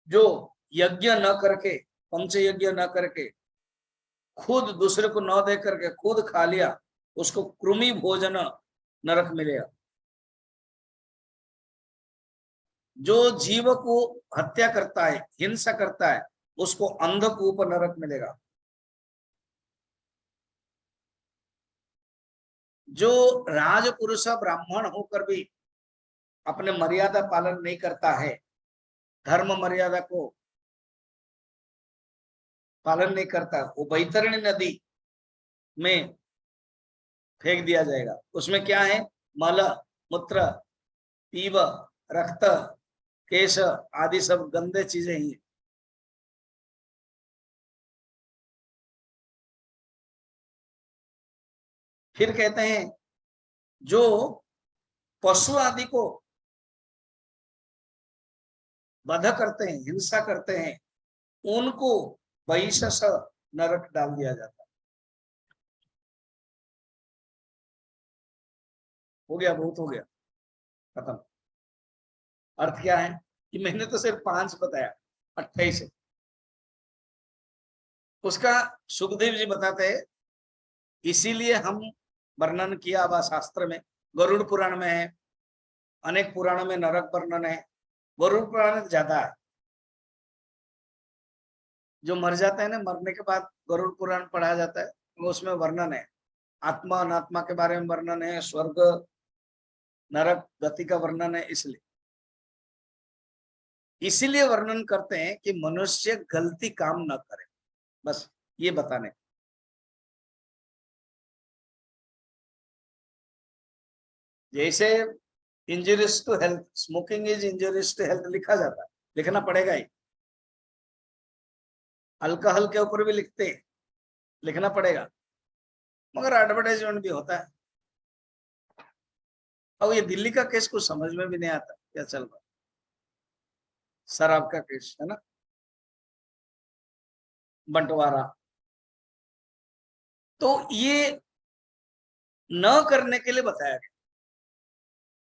A: जो यज्ञ न करके, पंच यज्ञ न करके, खुद दूसरे को न दे करके खुद खा लिया, उसको कृमि भोजन नरक मिलेगा। जो जीव को हत्या करता है, हिंसा करता है, उसको अंधकूप नरक मिलेगा। जो राजपुरुष ब्राह्मण होकर भी अपने मर्यादा पालन नहीं करता है, धर्म मर्यादा को पालन नहीं करता, वो बैतरणी नदी में फेंक दिया जाएगा। उसमें क्या है? मल, मूत्र, पीव, रक्त, केश आदि सब गंदे चीजें ही है। फिर कहते हैं जो पशु आदि को वध करते हैं, हिंसा करते हैं, उनको बहिषस नरक डाल दिया जाता है। हो गया, बहुत हो गया, खत्म। अर्थ क्या है कि मैंने तो सिर्फ 5 बताया, 28 है। उसका सुखदेव जी बताते हैं, इसीलिए हम वर्णन किया हुआ शास्त्र में, गरुड़ पुराण में है, अनेक पुराणों में नरक वर्णन है, गरुड़ पुराण में ज्यादा है। जो मर जाता है ना, मरने के बाद गरुड़ पुराण पढ़ा जाता है, वो उसमें वर्णन है, आत्मा अनात्मा के बारे में वर्णन है, स्वर्ग नरक गति का वर्णन है। इसीलिए वर्णन करते हैं कि मनुष्य गलती काम न करे, बस ये बताने। जैसे injurious to health, smoking is injurious to health लिखा जाता है, लिखना पड़ेगा ही। अल्कोहल के ऊपर भी लिखते हैं, लिखना पड़ेगा, मगर एडवर्टाइजमेंट भी होता है। और ये दिल्ली का केस कुछ समझ में भी नहीं आता क्या चल रहा, शराब का केस है ना, बंटवारा। तो ये न करने के लिए बताया गया।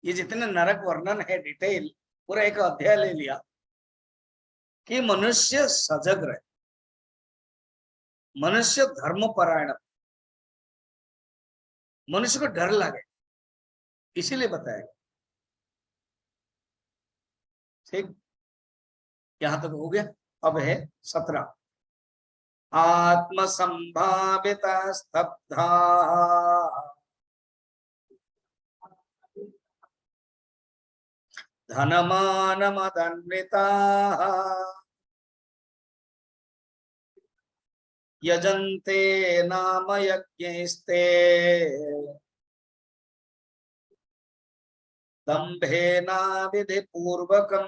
A: ये जितने नरक वर्णन है डिटेल, पूरा एक अध्याय ले लिया कि मनुष्य सजग रहे, मनुष्य धर्मपरायण, मनुष्य को डर लगे, इसीलिए बताया गया। ठीक, यहां तक हो गया। अब है 17। आत्म संभाविता स्तब्धा धनमान मदन्विता यजन्ते नाम यज्ञैस्ते दम्भेना विधि पूर्वकम।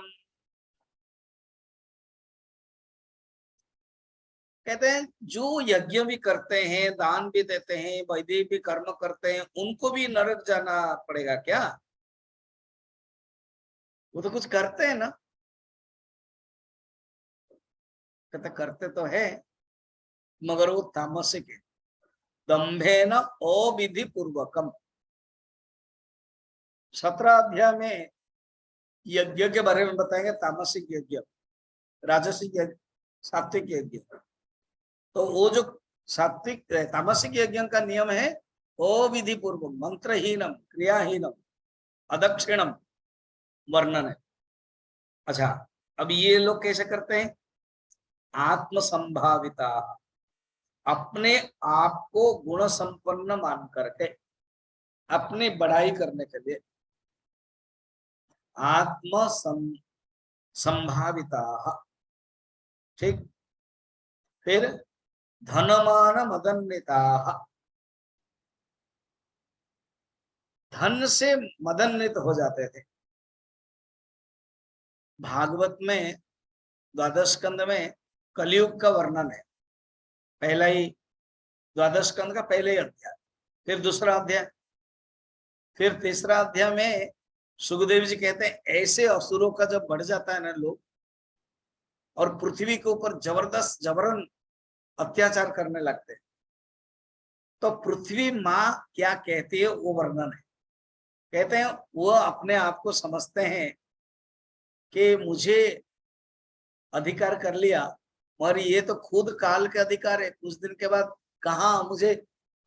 A: कहते हैं जो यज्ञ भी करते हैं, दान भी देते हैं, वैदिक भी कर्म करते हैं, उनको भी नरक जाना पड़ेगा क्या? वो तो कुछ करते हैं ना। कहते करते तो है, मगर वो तामसिक है। दम्भे न अविधि पूर्वकम। 17 अध्याय में यज्ञ के बारे में बताएंगे, तामसिक यज्ञ, राजसिक यज्ञ, सात्विक यज्ञ। तो वो जो सात्विक तामसिक यज्ञ का नियम है, अविधि पूर्वक, मंत्रहीनम, क्रियाहीनम, अदक्षिणम वर्णन है। अच्छा, अब ये लोग कैसे करते हैं? आत्म संभाविता, अपने आप को गुण संपन्न मान करके, अपनी बड़ाई करने के लिए आत्म संभाविता। ठीक, फिर धनमान मदन्विता, धन से मदन्वित हो जाते थे। भागवत में द्वादश स्कंद में कलयुग का वर्णन है, पहला ही द्वादश स्कंद का पहले ही अध्याय, फिर दूसरा अध्याय, फिर तीसरा अध्याय में सुखदेव जी कहते हैं ऐसे असुरों का जब बढ़ जाता है ना लोग, और पृथ्वी के ऊपर जबरदस्त जबरन अत्याचार करने लगते हैं, तो पृथ्वी माँ क्या कहती है वो वर्णन है। कहते हैं वो अपने आप को समझते हैं कि मुझे अधिकार कर लिया, और ये तो खुद काल के अधिकार है। कुछ दिन के बाद कहा मुझे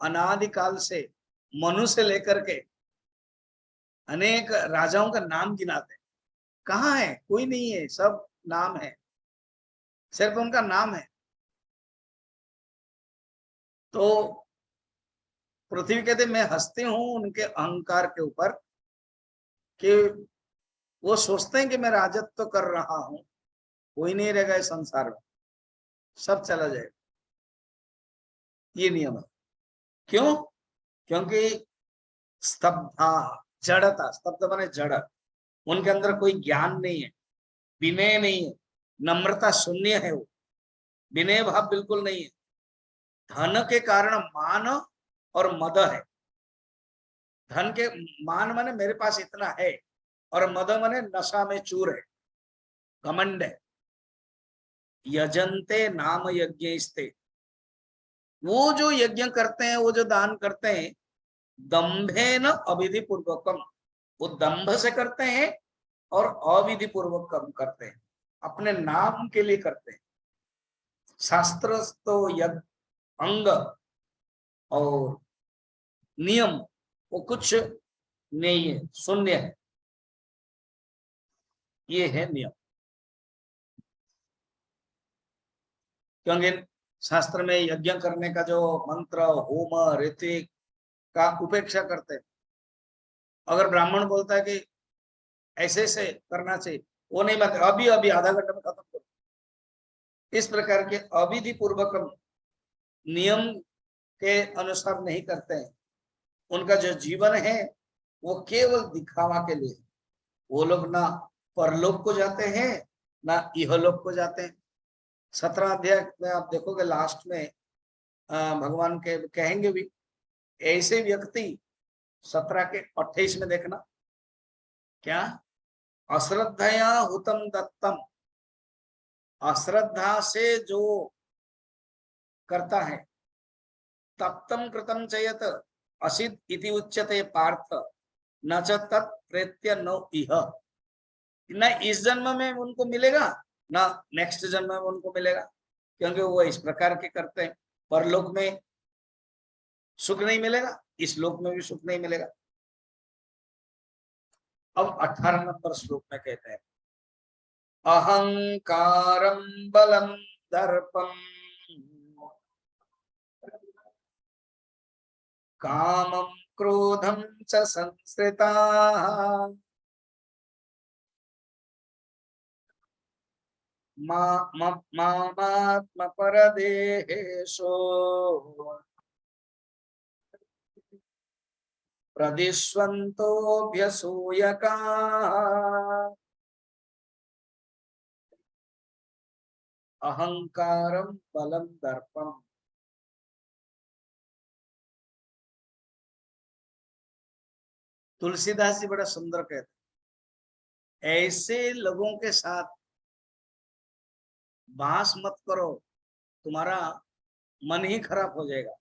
A: अनादिकाल से मनु से लेकर के अनेक राजाओं का नाम गिनाते, कहाँ है? कोई नहीं है, सब नाम है, सिर्फ उनका नाम है। तो पृथ्वी कहते मैं हंसती हूं उनके अहंकार के ऊपर, कि वो सोचते हैं कि मैं राजत्व कर रहा हूं, कोई नहीं रहेगा इस संसार में, सब चला जाएगा। ये नियम है। क्यों? क्योंकि स्तब्धा, जड़ता, स्तब्ध माने जड़, उनके अंदर कोई ज्ञान नहीं है, विनय नहीं है, नम्रता शून्य है, वो विनय भाव बिल्कुल नहीं है। धन के कारण मान और मद है। धन के मान माने मेरे पास इतना है, और मद माने नशा में चूर है, घमंड है। यजन्ते नाम यज्ञ, वो जो यज्ञ करते हैं, वो जो दान करते हैं, दंभे न अविधि पूर्वकम, वो दंभ से करते हैं और अविधि पूर्वक कम करते हैं, अपने नाम के लिए करते हैं। शास्त्र तो यज्ञ अंग और नियम वो कुछ नहीं है, शून्य है। ये है नियम। क्योंकि शास्त्र में यज्ञ करने का जो मंत्र, होम, ऋतिक का उपेक्षा करते हैं। अगर ब्राह्मण बोलता है कि ऐसे से करना चाहिए, वो नहीं मानते, अभी अभी आधा घंटे में खत्म करो। इस प्रकार के अविधि पूर्वक नियम के अनुसार नहीं करते हैं। उनका जो जीवन है वो केवल दिखावा के लिए। वो लोग ना परलोक को जाते हैं ना इहलोक को जाते हैं। 17 अध्याय में आप देखोगे लास्ट में भगवान के कहेंगे भी, ऐसे व्यक्ति 17 के 28 में देखना, क्या अश्रद्धया हुतम दत्तम, अश्रद्धा से जो करता है, तप्तम कृतम चयत असिद्ध इति उच्यते पार्थ, न च तत्प्रेत्य नो इह। न इस जन्म में उनको मिलेगा, ना नेक्स्ट जन्म में उनको मिलेगा, क्योंकि वो इस प्रकार के करते हैं। परलोक में सुख नहीं मिलेगा, इस लोक में भी सुख नहीं मिलेगा। अब 18 नंबर श्लोक में कहते हैं, अहंकारं बलं दर्पं कामं क्रोधं च संश्रिताः मामात्मपरदेहेषु प्रदिस्वन्तोऽभ्यसूयकाः अहंकारं बलं दर्पम। तुलसीदास जी बड़ा सुंदर कहते हैं, ऐसे लोगों के साथ बास मत करो, तुम्हारा मन ही खराब हो जाएगा।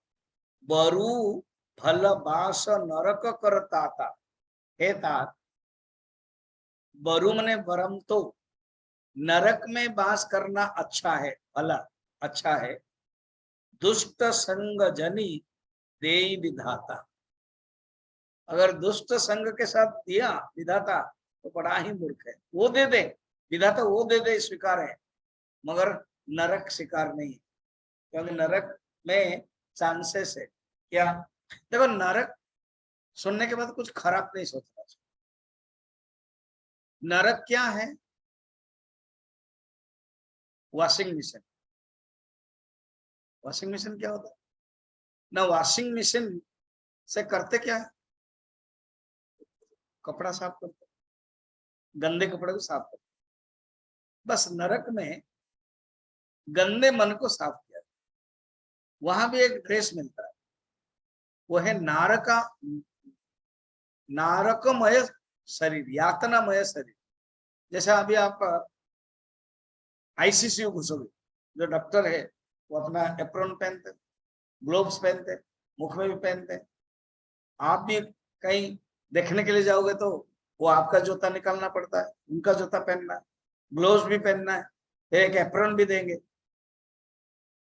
A: बरु भल बास नरक करता था, हे तात, बरु मने बरम, तो नरक में बास करना अच्छा है, भला अच्छा है। दुष्ट संग जनी दे विधाता, अगर दुष्ट संग के साथ दिया विधाता तो बड़ा ही मूर्ख है। वो दे दे विधाता, वो दे दे स्वीकार है, मगर नरक स्वीकार नहीं है। क्योंकि नरक में चांसेस है क्या, देखो नरक सुनने के बाद कुछ खराब नहीं सोचना चाहिए। नरक क्या है, वॉशिंग मशीन। वॉशिंग मशीन क्या होता है ना, वॉशिंग मशीन से करते क्या है, कपड़ा साफ करते, गंदे कपड़े को साफ करते। बस नरक में गंदे मन को साफ किया, वहां भी एक ड्रेस मिलता है, वो है नारका, नारकमय शरीर, यातनामय शरीर। जैसे अभी आप आईसीसीयू घुसोगे, जो डॉक्टर है वो अपना एप्रोन पहनते, ग्लोव्स पहनते, मुख में भी पहनते। आप भी कहीं देखने के लिए जाओगे तो वो आपका जूता निकालना पड़ता है, उनका जूता पहनना है, ग्लोव्स भी पहनना है, फिर एक एप्रोन भी देंगे।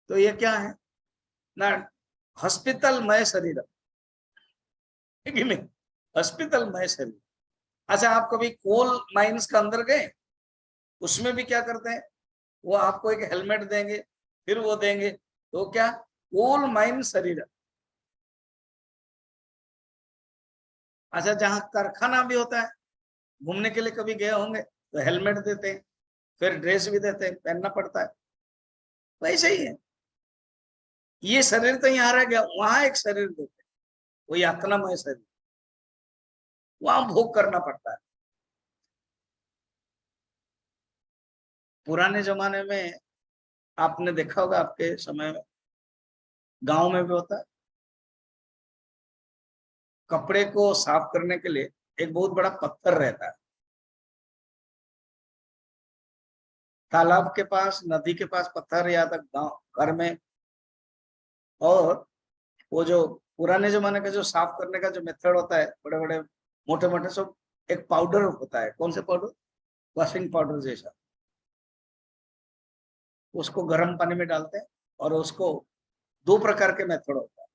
A: तो ये क्या है ना, हॉस्पिटलमय शरीर है कि नहीं, हॉस्पिटलमय शरीर। अच्छा, आप कभी कोल माइंस के अंदर गए, उसमें भी क्या करते हैं, वो आपको एक हेलमेट देंगे, फिर वो देंगे, तो क्या कोल माइन शरीर। अच्छा, जहां कारखाना भी होता है, घूमने के लिए कभी गए होंगे तो हेलमेट देते हैं, फिर ड्रेस भी देते हैं, पहनना पड़ता है। वैसे ही है, ये शरीर तो यहाँ रह गया, वहां एक शरीर देते हैं, वो यातनामय शरीर, वहां भोग करना पड़ता है। पुराने जमाने में आपने देखा होगा, आपके समय में गांव में भी होता है, कपड़े को साफ करने के लिए एक बहुत बड़ा पत्थर रहता है, तालाब के पास, नदी के पास पत्थर, या तक गांव घर में। और वो जो पुराने जमाने का जो साफ करने का जो मेथड होता है, बड़े बड़े मोटे मोटे सब, एक पाउडर होता है, कौन से पाउडर, वॉशिंग पाउडर जैसा, उसको गर्म पानी में डालते हैं और उसको दो प्रकार के मेथड होता है,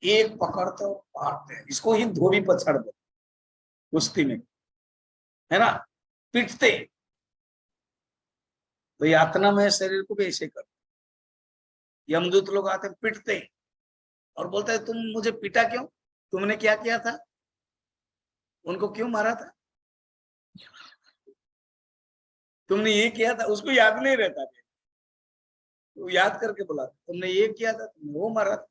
A: एक पकड़ते और मारते हैं, इसको ही धोबी पछाड़ दो कुश्ती में, है ना, पीटते। तो यातना में शरीर को भी ऐसे कर, यमदूत लोग आते हैं, पीटते और बोलते हैं तुम मुझे पीटा क्यों, तुमने क्या किया था, उनको क्यों मारा था, तुमने ये किया था, उसको याद नहीं रहता था, वो याद करके बोला तुमने ये किया था, तुमने वो मारा था।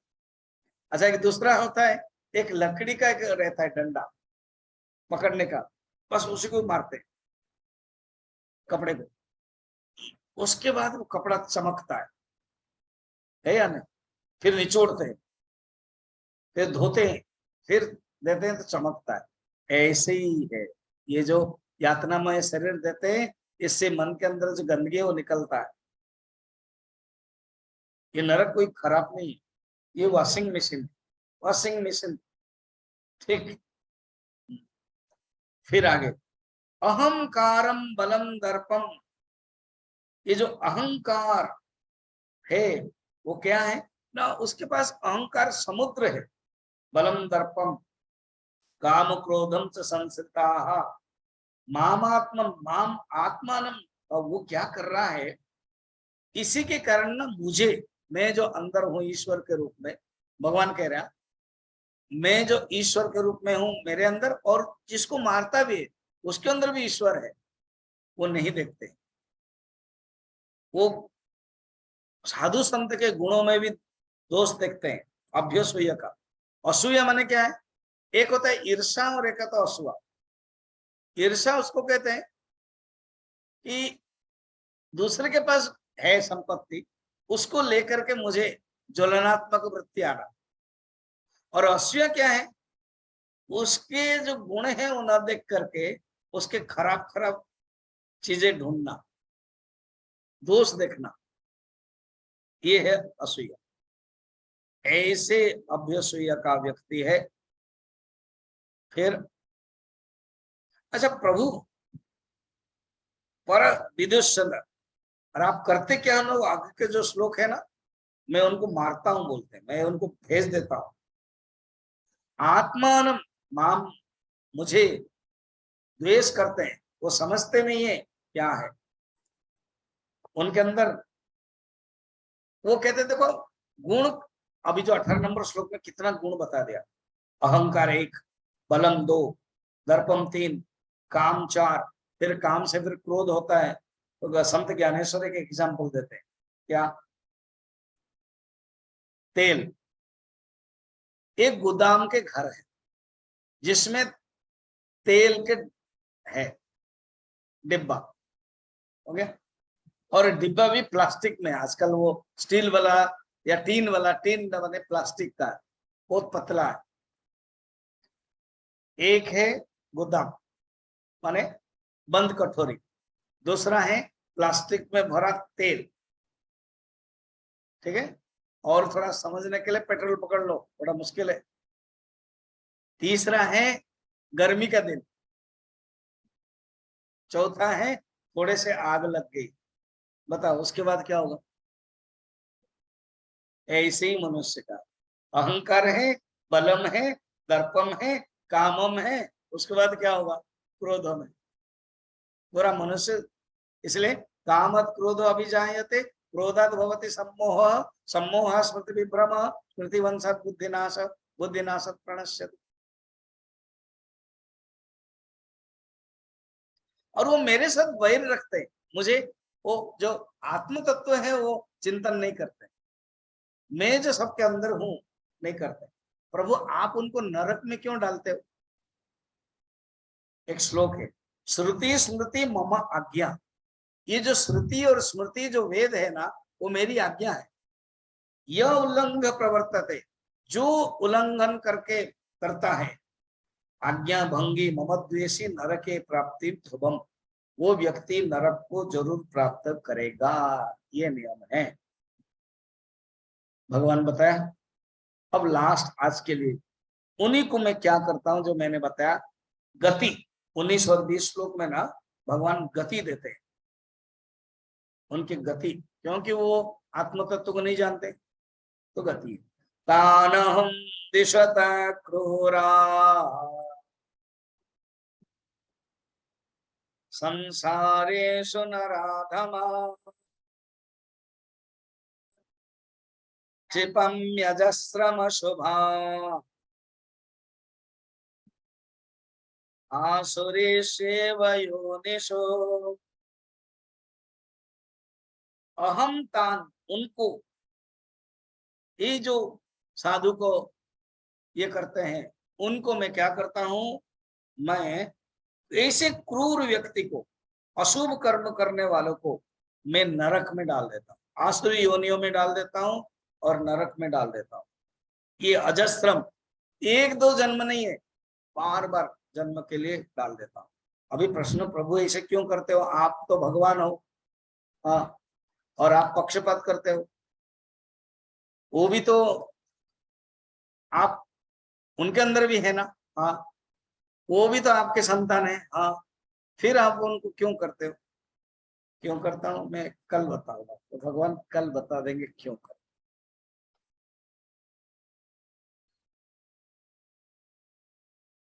A: अच्छा, एक दूसरा होता है, एक लकड़ी का एक रहता है डंडा पकड़ने का, बस उसी को मारते हैं, कपड़े को, उसके बाद वो कपड़ा चमकता है या नहीं, फिर निचोड़ते हैं, फिर धोते हैं, फिर देते हैं तो चमकता है। ऐसे ही है ये जो यातनामय शरीर देते हैं, इससे मन के अंदर जो गंदगी है वो निकलता है। ये नरक कोई खराब नहीं है, ये वॉशिंग मशीन, वॉशिंग मशीन, ठीक। फिर आगे, अहंकारम बलम दर्पम, ये जो अहंकार है वो क्या है ना, उसके पास अहंकार समुद्र है, बलम दर्पम काम क्रोधम च संसिता मामात्म माम आत्मानम। और वो क्या कर रहा है, इसी के कारण ना मुझे, मैं जो अंदर हूं ईश्वर के रूप में, भगवान कह रहा मैं जो ईश्वर के रूप में हूं मेरे अंदर, और जिसको मारता भी है उसके अंदर भी ईश्वर है, वो नहीं देखते। वो साधु संत के गुणों में भी दोष देखते हैं, अभ्यसूय का। असूया माने क्या है, एक होता है ईर्षा और एक होता है असूया। ईर्षा उसको कहते हैं कि दूसरे के पास है संपत्ति, उसको लेकर के मुझे ज्वलनात्मक वृत्ति आना। और असूया क्या है, उसके जो गुण है वो न देख करके उसके खराब खराब चीजें ढूंढना, दोष देखना, ये है असूया। ऐसे अभ्यसूया का व्यक्ति है। फिर अच्छा, प्रभु पर विदुषचंद्र, और आप करते क्या ना, आगे के जो श्लोक है ना, मैं उनको मारता हूं बोलते हैं, मैं उनको भेज देता हूं। आत्मान माम, मुझे द्वेष करते हैं, वो समझते नहीं है क्या है उनके अंदर। वो कहते देखो गुण, अभी जो 18 नंबर श्लोक में कितना गुण बता दिया, अहंकार 1, बलम 2, दर्पम 3, काम 4, फिर काम से फिर क्रोध होता है। तो संत ज्ञानेश्वर एक एग्जाम्पल देते हैं, क्या, तेल, एक गोदाम के घर है जिसमें तेल के है डिब्बा, हो गया, और डिब्बा भी प्लास्टिक में, आजकल वो स्टील वाला या टीन वाला, टीन बने प्लास्टिक का, बहुत पतला है। एक है गोदाम माने बंद कटोरी, दूसरा है प्लास्टिक में भरा तेल, ठीक है। और थोड़ा समझने के लिए पेट्रोल पकड़ लो, थोड़ा मुश्किल है। तीसरा है गर्मी का दिन, चौथा है थोड़े से आग लग गई, बताओ उसके बाद क्या होगा। ऐसे ही मनुष्य का अहंकार है, बलम है, दर्पम है, कामम है, उसके बाद क्या होगा, क्रोधम है, पूरा मनुष्य। इसलिए कामत क्रोध अभिजायते, क्रोधात भवति सम्मोह, सम्मोह स्मृति विभ्रम, स्मृति वंशत बुद्धिनाश, बुद्धिनाशत प्रणश्यति। और वो मेरे साथ वैर रखते हैं, मुझे वो जो आत्म तत्व है वो चिंतन नहीं करते, मैं जो सबके अंदर हूं नहीं करते। प्रभु आप उनको नरक में क्यों डालते हो। एक श्लोक है, श्रुति स्मृति मम आज्ञा, ये जो श्रुति और स्मृति जो वेद है ना, वो मेरी आज्ञा है। यह उल्लंघ प्रवर्तते, जो उल्लंघन करके करता है, आज्ञा भंगी ममद्वेषी नरके प्राप्ति ध्रुवम, वो व्यक्ति नरक को जरूर प्राप्त करेगा। ये नियम है, भगवान बताया। अब लास्ट आज के लिए उन्हीं को मैं क्या करता हूं जो मैंने बताया, गति। 19 और 20 श्लोक में ना भगवान गति देते हैं, उनकी गति, क्योंकि वो आत्म तत्व को नहीं जानते, तो गति। तानहं दिशत क्रूरा संसारेषु नराधमा क्षिपम्यजस्रम शुभा आसुरीष्वेव योनिषु। अहम तान, उनको, ये जो साधु को ये करते हैं, उनको मैं क्या करता हूं, मैं ऐसे क्रूर व्यक्ति को, अशुभ कर्म करने वालों को मैं नरक में डाल देता हूँ, आसुरी योनियों में डाल देता हूँ और नरक में डाल देता हूँ। ये अजस्रम, एक दो जन्म नहीं है, बार बार जन्म के लिए डाल देता हूँ। अभी प्रश्न, प्रभु ऐसे क्यों करते हो, आप तो भगवान हो, हाँ, और आप पक्षपात करते हो, वो भी तो आप, उनके अंदर भी है ना, हाँ, वो भी तो आपके संतान है, हाँ, फिर आप उनको क्यों करते हो। क्यों करता हूं मैं कल बताऊंगा, तो भगवान कल बता देंगे क्यों करते।